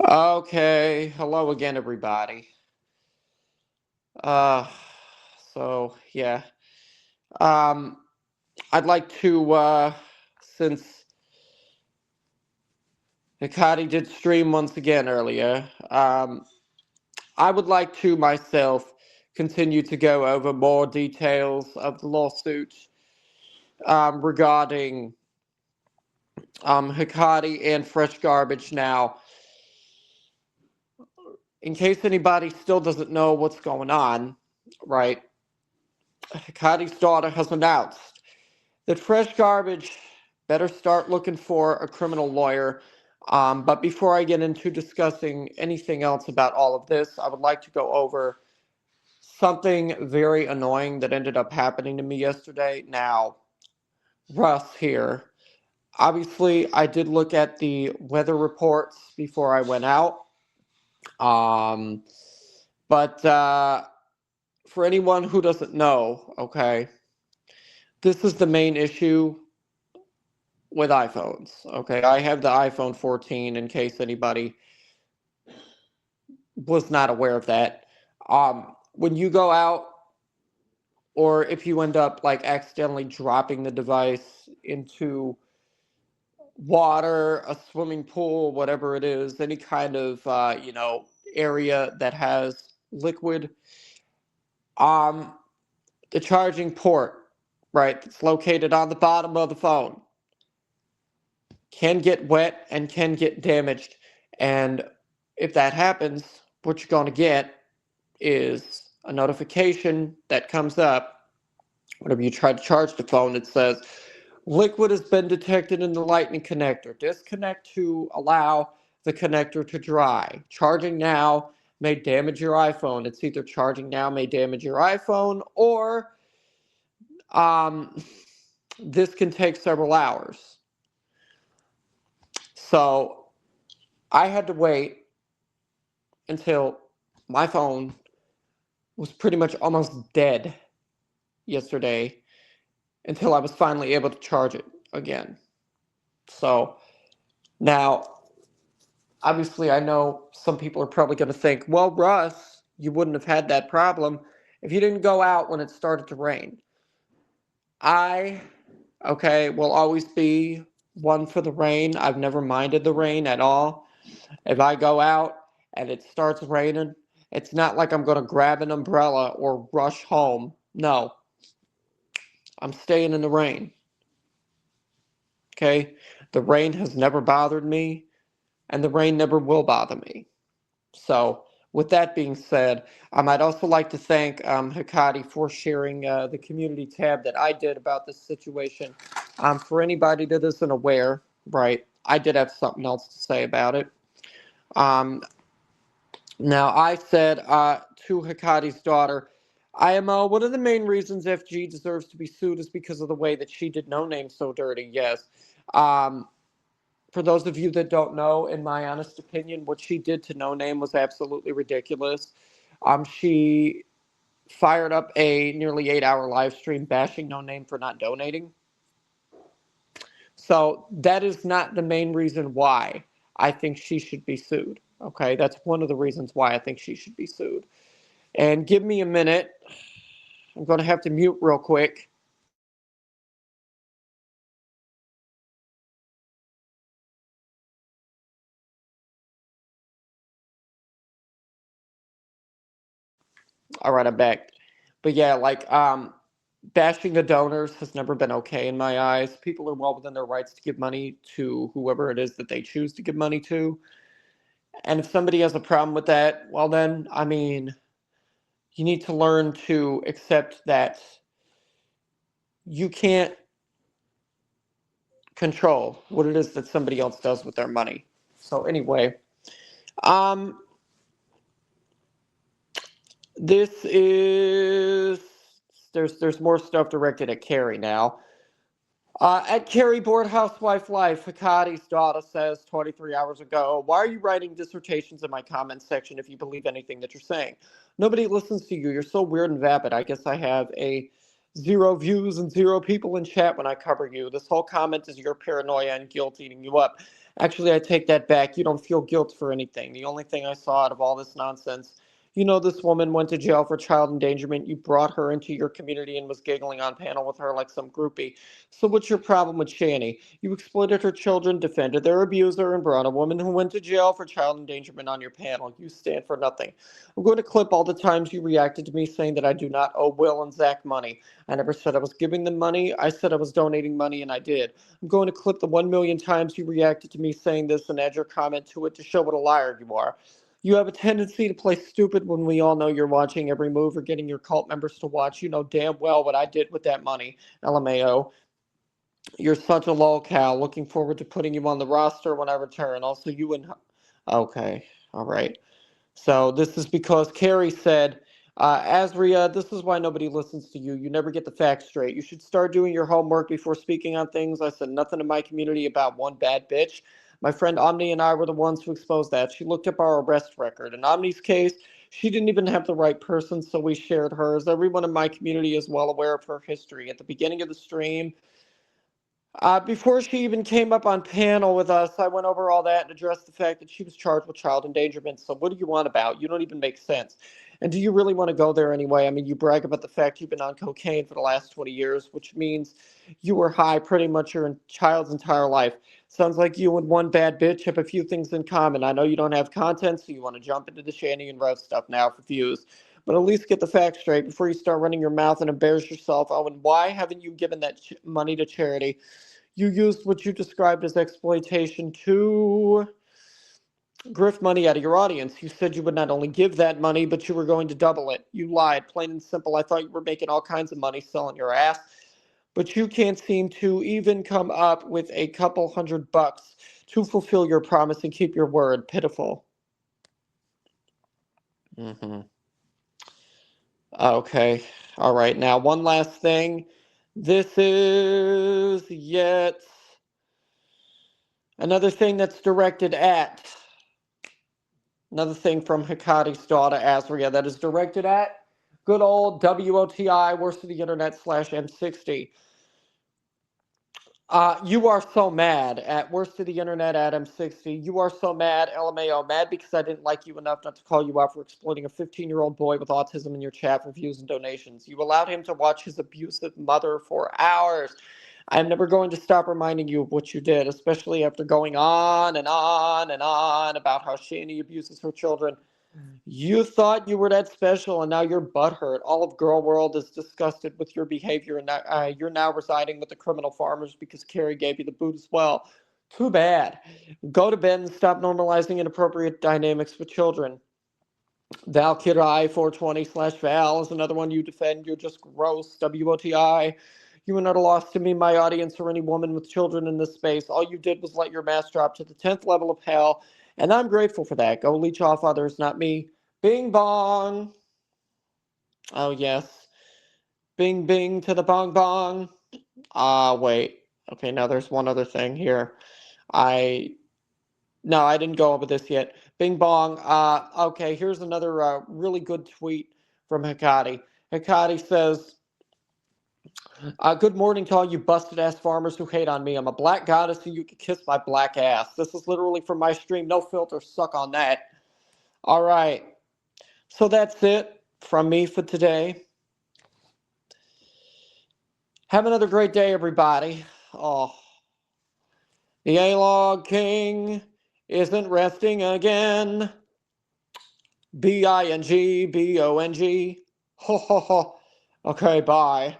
Okay, hello again, everybody. Uh, so yeah, um, I'd like to since Hikari did stream once again earlier, I would like to myself continue to go over more details of the lawsuit regarding Hikari and Fresh Garbage. Now, in case anybody still doesn't know what's going on, right? Hikari's daughter has announced that Fresh Garbage better start looking for a criminal lawyer. But before I get into discussing anything else about all of this, I would like to go over something very annoying that ended up happening to me yesterday. Now, Russ here. Obviously, I did look at the weather reports before I went out. Um, but for anyone who doesn't know, okay, this is the main issue with iPhones. Okay, I have the iPhone 14 in case anybody was not aware of that. When you go out, or if you end up like accidentally dropping the device into water, a swimming pool, whatever it is, any kind of area that has liquid, um, the charging port, right, that's located on the bottom of the phone, can get wet and can get damaged. And if that happens, what you're going to get is a notification that comes up whenever you try to charge the phone. It says, liquid has been detected in the lightning connector. Disconnect to allow the connector to dry. Charging now may damage your iPhone. It's either charging now may damage your iPhone, or um, this can take several hours. So I had to wait until my phone was pretty much almost dead yesterday until I was finally able to charge it again. So now, obviously, I know some people are probably going to think, well, Russ, you wouldn't have had that problem if you didn't go out when it started to rain. I, okay, will always be one for the rain. I've never minded the rain at all. If I go out and it starts raining, it's not like I'm going to grab an umbrella or rush home. No, I'm staying in the rain. Okay? The rain has never bothered me, and the rain never will bother me. So, with that being said, I'd also like to thank Hikari for sharing the community tab that I did about this situation. For anybody that isn't aware, right, I did have something else to say about it. Um, Now, I said to Hikari's daughter, IMO, one of the main reasons FG deserves to be sued is because of the way that she did No Name so dirty, yes. Um, for those of you that don't know, in my honest opinion, what she did to No Name was absolutely ridiculous. She fired up a nearly 8 hour live stream bashing No Name for not donating. So that is not the main reason why I think she should be sued. Okay, that's one of the reasons why I think she should be sued. And give me a minute. I'm going to have to mute real quick. All right, I'm back. But yeah, bashing the donors has never been okay in my eyes. People are well within their rights to give money to whoever it is that they choose to give money to. And if somebody has a problem with that, well, then, I mean, you need to learn to accept that you can't control what it is that somebody else does with their money. So, anyway, um, this is there's more stuff directed at Carrie now. At Carrie Board Housewife Life, Hikari's daughter says 23 hours ago, why are you writing dissertations in my comments section if you believe anything that you're saying? Nobody listens to you. You're so weird and vapid. I guess I have a zero views and zero people in chat when I cover you. This whole comment is your paranoia and guilt eating you up. Actually, I take that back. You don't feel guilt for anything. The only thing I saw out of all this nonsense, you know, this woman went to jail for child endangerment. You brought her into your community and was giggling on panel with her like some groupie. So what's your problem with Shani? You exploited her children, defended their abuser, and brought a woman who went to jail for child endangerment on your panel. You stand for nothing. I'm going to clip all the times you reacted to me saying that I do not owe Will and Zach money. I never said I was giving them money. I said I was donating money, and I did. I'm going to clip the 1 million times you reacted to me saying this and add your comment to it to show what a liar you are. You have a tendency to play stupid when we all know you're watching every move or getting your cult members to watch. You know damn well what I did with that money, LMAO. You're such a lolcow. Looking forward to putting you on the roster when I return. Also, you and... Okay, all right. So this is because Carrie said, Azria, this is why nobody listens to you. You never get the facts straight. You should start doing your homework before speaking on things. I said nothing in my community about one bad bitch. My friend Omni and I were the ones who exposed that. She looked up our arrest record. In Omni's case, she didn't even have the right person, so we shared hers. Everyone in my community is well aware of her history. At the beginning of the stream, before she even came up on panel with us, I went over all that and addressed the fact that she was charged with child endangerment. So what do you want about? You don't even make sense. And do you really want to go there anyway? I mean, you brag about the fact you've been on cocaine for the last 20 years, which means you were high pretty much your child's entire life. Sounds like you and one bad bitch have a few things in common. I know you don't have content, so you want to jump into the Shani and Rev stuff now for views. But at least get the facts straight before you start running your mouth and embarrass yourself. Oh, and why haven't you given that money to charity? You used what you described as exploitation to grift money out of your audience. You said you would not only give that money, but you were going to double it. You lied, plain and simple. I thought you were making all kinds of money selling your ass, but you can't seem to even come up with a couple $100 to fulfill your promise and keep your word. Pitiful. Okay. All right. Now, one last thing. This is yet another thing that's directed at... Another thing from Hecata's daughter, Azria, that is directed at good old WOTI, worst of the internet / M60. You are so mad at worst of the internet at M60. You are so mad, LMAO, mad because I didn't like you enough not to call you out for exploiting a 15-year-old boy with autism in your chat for views and donations. You allowed him to watch his abusive mother for hours. I'm never going to stop reminding you of what you did, especially after going on and on and on about how Shani abuses her children. You thought you were that special, and now you're butthurt. All of Girl World is disgusted with your behavior, and you're now residing with the criminal farmers because Carrie gave you the boot as well. Too bad. Go to bed and stop normalizing inappropriate dynamics with children. Valkyrie 420/Val is another one you defend. You're just gross. WOTI. You are not a loss to me, my audience, or any woman with children in this space. All you did was let your mask drop to the 10th level of hell, and I'm grateful for that. Go leech off others, not me. Bing bong. Oh, yes. Bing bing to the bong bong. Wait. Okay, now there's one other thing here. No, I didn't go over this yet. Bing bong. Okay, here's another really good tweet from Hecate. Hecate says, good morning to all you busted ass farmers who hate on me. I'm a black goddess and you can kiss my black ass. This is literally from my stream. No filter. Suck on that. All right. So that's it from me for today. Have another great day, everybody. Oh, the A-Log King isn't resting again. BING BONG. Ho ho ho. Okay, bye.